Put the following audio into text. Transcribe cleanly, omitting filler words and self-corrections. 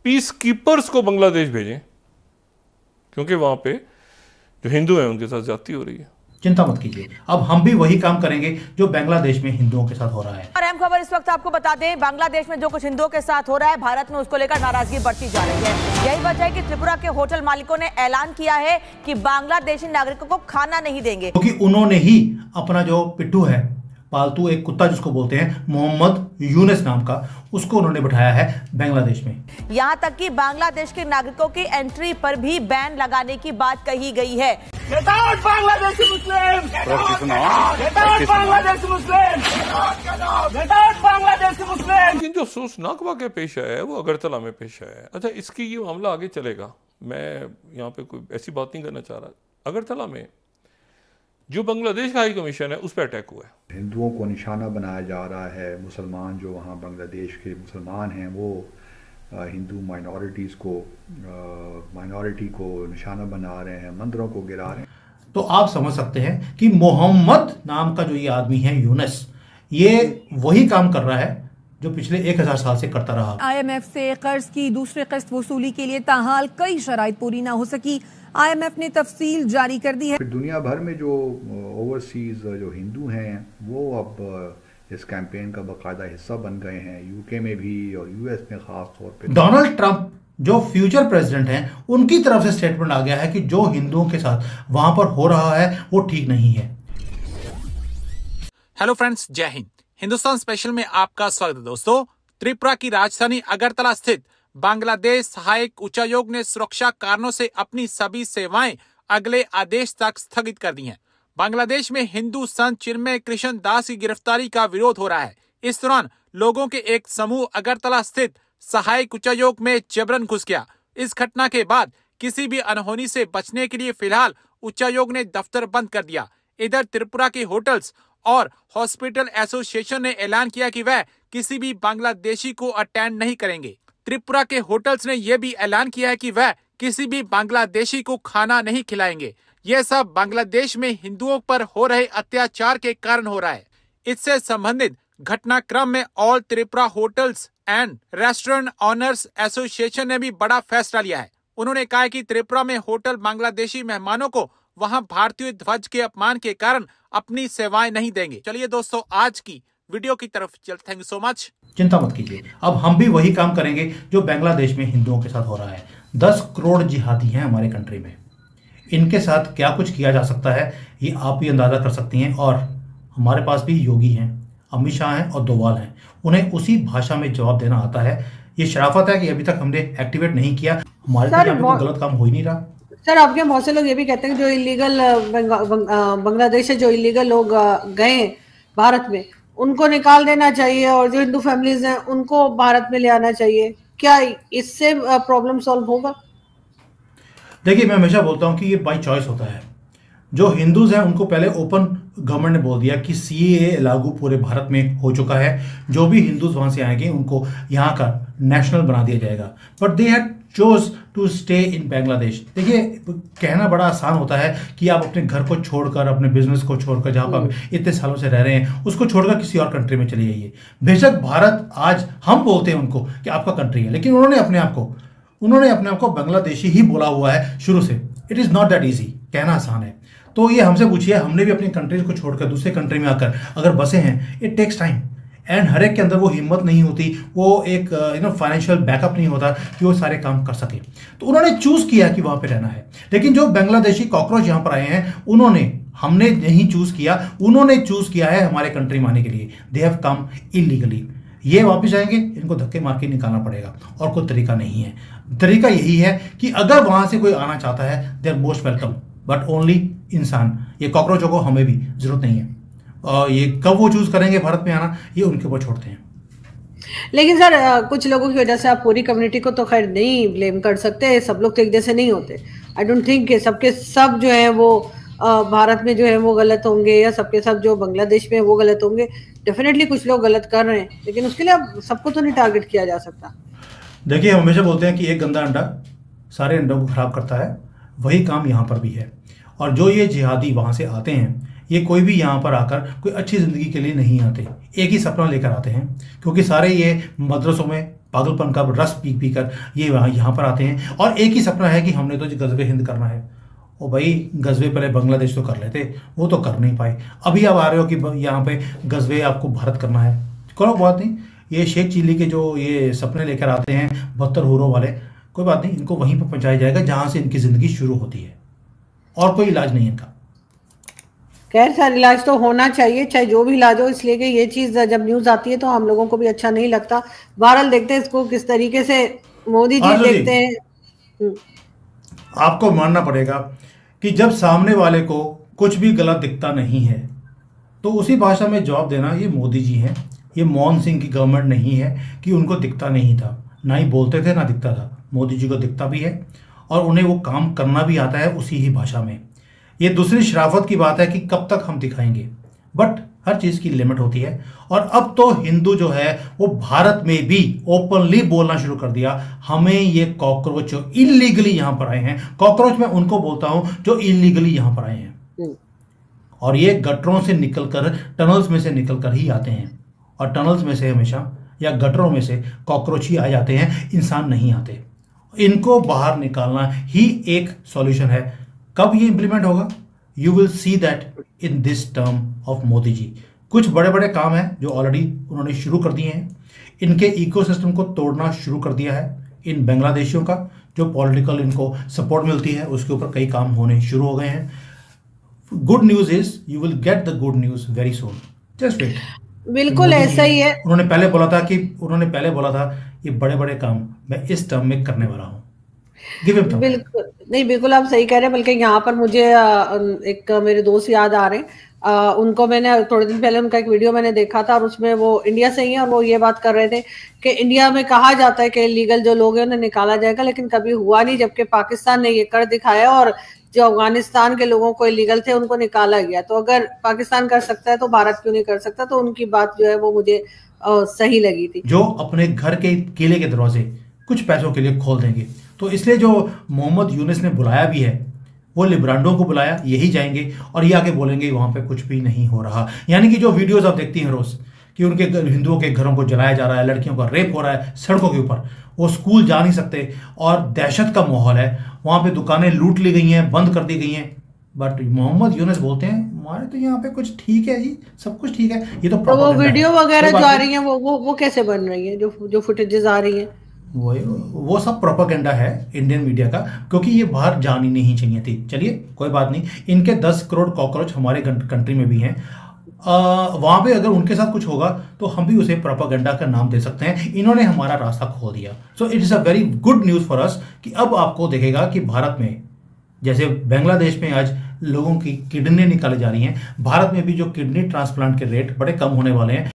Peace keepers को बांग्लादेश भेजें, क्योंकि वहां पे जो हिंदू हैं उनके साथ ज्यादती हो रही है। चिंता मत कीजिए, अब हम भी वही काम करेंगे जो बांग्लादेश में हिंदुओं के साथ हो रहा है। और अहम खबर इस वक्त आपको बता दें, बांग्लादेश में जो कुछ हिंदुओं के साथ हो रहा है, भारत में उसको लेकर नाराजगी बढ़ती जा रही है। यही वजह है कि त्रिपुरा के होटल मालिकों ने ऐलान किया है कि बांग्लादेशी नागरिकों को खाना नहीं देंगे, क्योंकि उन्होंने ही अपना जो पिट्ठू है, पालतू एक कुत्ता जिसको बोलते हैं, मोहम्मद यूनुस नाम का, उसको उन्होंने बिठाया है बांग्लादेश में। यहाँ तक कि बांग्लादेश के नागरिकों की एंट्री पर भी बैन लगाने की बात कही गई है। लेकिन जो अफसोसनाक वाक़या पेश आया है वो अगरतला में पेश आया है। अच्छा, इसकी ये मामला आगे चलेगा, मैं यहाँ पे कोई ऐसी बात नहीं करना चाह रहा। अगरतला में जो बांग्लादेश का हाई कमीशन है उस पर अटैक हुआ है। हिंदुओं को निशाना बनाया जा रहा है। मुसलमान जो वहाँ बांग्लादेश के मुसलमान हैं वो हिंदू माइनॉरिटी को निशाना बना रहे हैं, मंदिरों को गिरा रहे हैं। तो आप समझ सकते हैं कि मोहम्मद नाम का जो ये आदमी है यूनुस, ये वही काम कर रहा है जो पिछले 1000 साल से करता रहा। IMF से कर्ज की दूसरी किस्त वसूली के लिए ताहाल कई शराइत पूरी ना हो सकी। IMF ने तफसील जारी कर दी है। फिर दुनिया भर में जो ओवरसीज जो हिंदू हैं वो अब इस कैंपेन का बाकायदा हिस्सा बन गए हैं। यूके में भी और यूएस में खास तौर पे डोनाल्ड ट्रंप जो फ्यूचर प्रेसिडेंट हैं, उनकी तरफ से स्टेटमेंट आ गया है कि जो हिंदुओं के साथ वहां पर हो रहा है वो ठीक नहीं है। हेलो फ्रेंड्स, जय हिंद। हिंदुस्तान स्पेशल में आपका स्वागत है दोस्तों। त्रिपुरा की राजधानी अगरतला स्थित बांग्लादेश सहायक उच्चायोग ने सुरक्षा कारणों से अपनी सभी सेवाएं अगले आदेश तक स्थगित कर दी हैं। बांग्लादेश में हिंदू संत चिन्मय कृष्ण दास की गिरफ्तारी का विरोध हो रहा है। इस दौरान लोगों के एक समूह अगरतला स्थित सहायक उच्चायोग में जबरन घुस गया। इस घटना के बाद किसी भी अनहोनी से बचने के लिए फिलहाल उच्चायोग ने दफ्तर बंद कर दिया। इधर त्रिपुरा के होटल्स और हॉस्पिटल एसोसिएशन ने ऐलान किया कि वह किसी भी बांग्लादेशी को अटेंड नहीं करेंगे। त्रिपुरा के होटल्स ने यह भी ऐलान किया है कि वह किसी भी बांग्लादेशी को खाना नहीं खिलाएंगे। यह सब बांग्लादेश में हिंदुओं पर हो रहे अत्याचार के कारण हो रहा है। इससे संबंधित घटनाक्रम में all Tripura hotels and restaurant owners association ने भी बड़ा फैसला लिया है। उन्होंने कहा कि त्रिपुरा में होटल बांग्लादेशी मेहमानों को वहां भारतीय ध्वज के अपमान के कारण अपनी सेवाएं नहीं देंगे। चलिए दोस्तों, आज की वीडियो की तरफ चलते। Thank you so much. चिंता मत कीजिए, अब हम भी वही काम करेंगे जो बांग्लादेश में हिंदुओं के साथ हो रहा है। 10 करोड़ जिहादी हैं हमारे कंट्री में, इनके साथ क्या कुछ किया जा सकता है ये आप भी अंदाजा कर सकती हैं। और हमारे पास भी योगी हैं, अमित शाह हैं और डोवाल हैं, उन्हें उसी भाषा में जवाब देना आता है। ये शराफत है कि अभी तक हमने एक्टिवेट नहीं किया। हमारे यहाँ पे कोई गलत काम हो ही नहीं रहा। सर, आपके बहुत से लोग ये भी कहते हैं कि जो इलीगल बांग्लादेश से जो इलीगल लोग गए भारत में, उनको निकाल देना चाहिए और जो हिंदू फैमिलीज हैं उनको भारत में ले आना चाहिए। क्या इससे प्रॉब्लम सॉल्व होगा? देखिए, मैं हमेशा बोलता हूँ कि ये बाई चॉइस होता है। जो हिंदूज हैं उनको पहले ओपन गवर्नमेंट ने बोल दिया कि CAA लागू पूरे भारत में हो चुका है। जो भी हिंदूज वहां से आएंगे उनको यहाँ का नेशनल बना दिया जाएगा। But they had chose to stay in Bangladesh. देखिए, कहना बड़ा आसान होता है कि आप अपने घर को छोड़कर, अपने बिजनेस को छोड़कर, जहाँ पर आप इतने सालों से रह रहे हैं, उसको छोड़कर किसी और कंट्री में चले जाइए। बेशक भारत आज हम बोलते हैं उनको कि आपका कंट्री है, लेकिन उन्होंने अपने आप को बांग्लादेशी ही बोला हुआ है शुरू से। It is not that easy, कहना आसान है। तो ये हमसे पूछिए, हमने भी अपनी कंट्रीज को छोड़कर दूसरे कंट्री में आकर अगर बसे हैं, इट टेक्स टाइम एंड हर एक के अंदर वो हिम्मत नहीं होती, वो एक फाइनेंशियल बैकअप नहीं होता कि वो सारे काम कर सके। तो उन्होंने चूज़ किया कि वहाँ पे रहना है। लेकिन जो बांग्लादेशी कॉकरोच यहाँ पर आए हैं, हमने नहीं चूज़ किया, उन्होंने चूज़ किया है हमारे कंट्री में आने के लिए। They have come illegally. ये वापस जाएंगे, इनको धक्के मार के निकालना पड़ेगा और कोई तरीका नहीं है। तरीका यही है कि अगर वहाँ से कोई आना चाहता है, they are most welcome, but only इंसान। ये कॉकरोचों को हमें भी जरूरत नहीं है। और ये कब वो चूज करेंगे भारत में आना, ये उनके ऊपर छोड़ते हैं। लेकिन सर, कुछ लोगों की वजह से आप पूरी कम्युनिटी को तो खैर नहीं ब्लेम कर सकते। सब लोग तो एक जैसे नहीं होते। आई डोंट थिंक सबके सब जो है वो भारत में जो है वो गलत होंगे या सबके सब जो बांग्लादेश में वो गलत होंगे। डेफिनेटली कुछ लोग गलत कर रहे हैं, लेकिन उसके लिए अब सबको तो नहीं टारगेट किया जा सकता। देखिए, हम हमेशा बोलते हैं कि एक गंदा अंडा सारे अंडों को खराब करता है। वही काम यहाँ पर भी है। और जो ये जिहादी वहाँ से आते हैं, ये कोई भी यहाँ पर आकर कोई अच्छी ज़िंदगी के लिए नहीं आते। एक ही सपना लेकर आते हैं, क्योंकि सारे ये मदरसों में पागलपन का रस पी पी कर ये यहाँ पर आते हैं और एक ही सपना है कि हमने तो गजबे हिंद करना है। ओ भाई, गजबे पहले बांग्लादेश तो कर लेते, वो तो कर नहीं पाए। अभी आप आ रहे हो कि यहाँ पे गजबे आपको भारत करना है। करो, बात नहीं, ये शेख चिल्ली के जो ये सपने लेकर आते हैं 72 हुरों वाले, कोई बात नहीं, इनको वहीं पर पहुँचाया जाएगा जहाँ से इनकी ज़िंदगी शुरू होती है, और कोई इलाज नहीं इनका। खैर सर, इलाज तो होना चाहिए, चाहे जो भी इलाज हो, इसलिए कि ये चीज जब न्यूज आती है तो हम लोगों को भी अच्छा नहीं लगता। बहरहाल देखते हैं इसको किस तरीके से मोदी जी देखते हैं। आपको मानना पड़ेगा कि जब सामने वाले को कुछ भी गलत दिखता नहीं है तो उसी भाषा में जवाब देना, ये मोदी जी हैं, ये मनमोहन सिंह की गवर्नमेंट नहीं है कि उनको दिखता नहीं था, ना ही बोलते थे ना दिखता था। मोदी जी को दिखता भी है और उन्हें वो काम करना भी आता है उसी ही भाषा में। ये दूसरी शराफत की बात है कि कब तक हम दिखाएंगे, बट हर चीज़ की लिमिट होती है। और अब तो हिंदू जो है वो भारत में भी ओपनली बोलना शुरू कर दिया, हमें ये कॉकरोच जो इलीगली यहाँ पर आए हैं, कॉकरोच मैं उनको बोलता हूँ जो इलीगली यहाँ पर आए हैं, और ये गटरों से निकलकर, टनल्स में से निकलकर ही आते हैं, और टनल्स में से हमेशा या गटरों में से कॉकरोच ही आ जाते हैं, इंसान नहीं आते। इनको बाहर निकालना ही एक सॉल्यूशन है। कब ये इंप्लीमेंट होगा? You will see that in this term of Modi ji. कुछ बड़े बड़े काम हैं जो ऑलरेडी उन्होंने शुरू कर दिए हैं। इनके इकोसिस्टम को तोड़ना शुरू कर दिया है। इन बांग्लादेशियों का जो पॉलिटिकल इनको सपोर्ट मिलती है उसके ऊपर कई काम होने शुरू हो गए हैं। Good news is you will get the good news very soon, just wait. बिल्कुल ऐसा ही है। उन्होंने पहले बोला था ये बड़े बड़े काम मैं इस टर्म में करने वाला हूँ। बिल्कुल नहीं, बिल्कुल आप सही कह रहे हैं। बल्कि यहाँ पर मुझे एक मेरे दोस्त याद आ रहे हैं, उनको मैंने थोड़े दिन पहले उनका एक वीडियो मैंने देखा था, और उसमें वो इंडिया से ही है और वो ये बात कर रहे थे कि इंडिया में कहा जाता है कि इलीगल जो लोग हैं उन्हें निकाला जाएगा, लेकिन कभी हुआ नहीं, जबकि पाकिस्तान ने ये कर दिखाया और जो अफगानिस्तान के लोगों को इलीगल थे उनको निकाला गया। तो अगर पाकिस्तान कर सकता है तो भारत क्यों नहीं कर सकता? तो उनकी बात जो है वो मुझे सही लगी थी। जो अपने घर के केले के दरवाजे कुछ पैसों के लिए खोल देंगे, तो इसलिए जो मोहम्मद यूनिस ने बुलाया भी है, वो लिब्रांडो को बुलाया, यही जाएंगे और ये आके बोलेंगे वहां पे कुछ भी नहीं हो रहा। यानी कि जो वीडियोस आप देखती हैं रोज कि उनके हिंदुओं के घरों को जलाया जा रहा है, लड़कियों का रेप हो रहा है सड़कों के ऊपर, वो स्कूल जा नहीं सकते और दहशत का माहौल है, वहां पे दुकानें लूट ली गई हैं, बंद कर दी गई हैं। बट मोहम्मद यूनिस बोलते हैं हमारे तो यहाँ पे कुछ ठीक है जी, सब कुछ ठीक है। ये तो वो वीडियो वगैरह जो आ रही है वो कैसे बन रही है? जो फुटेजेस आ रही है वो सब प्रोपेगेंडा है इंडियन मीडिया का, क्योंकि ये बाहर जानी नहीं चाहिए थी। चलिए कोई बात नहीं, इनके 10 करोड़ कॉकरोच हमारे कंट्री में भी हैं, वहां पे अगर उनके साथ कुछ होगा तो हम भी उसे प्रोपेगेंडा का नाम दे सकते हैं। इन्होंने हमारा रास्ता खोल दिया। So it is a very good news for us कि अब आपको देखेगा कि भारत में, जैसे बांग्लादेश में आज लोगों की किडनी निकाली जा रही हैं, भारत में भी जो किडनी ट्रांसप्लांट के रेट बड़े कम होने वाले हैं,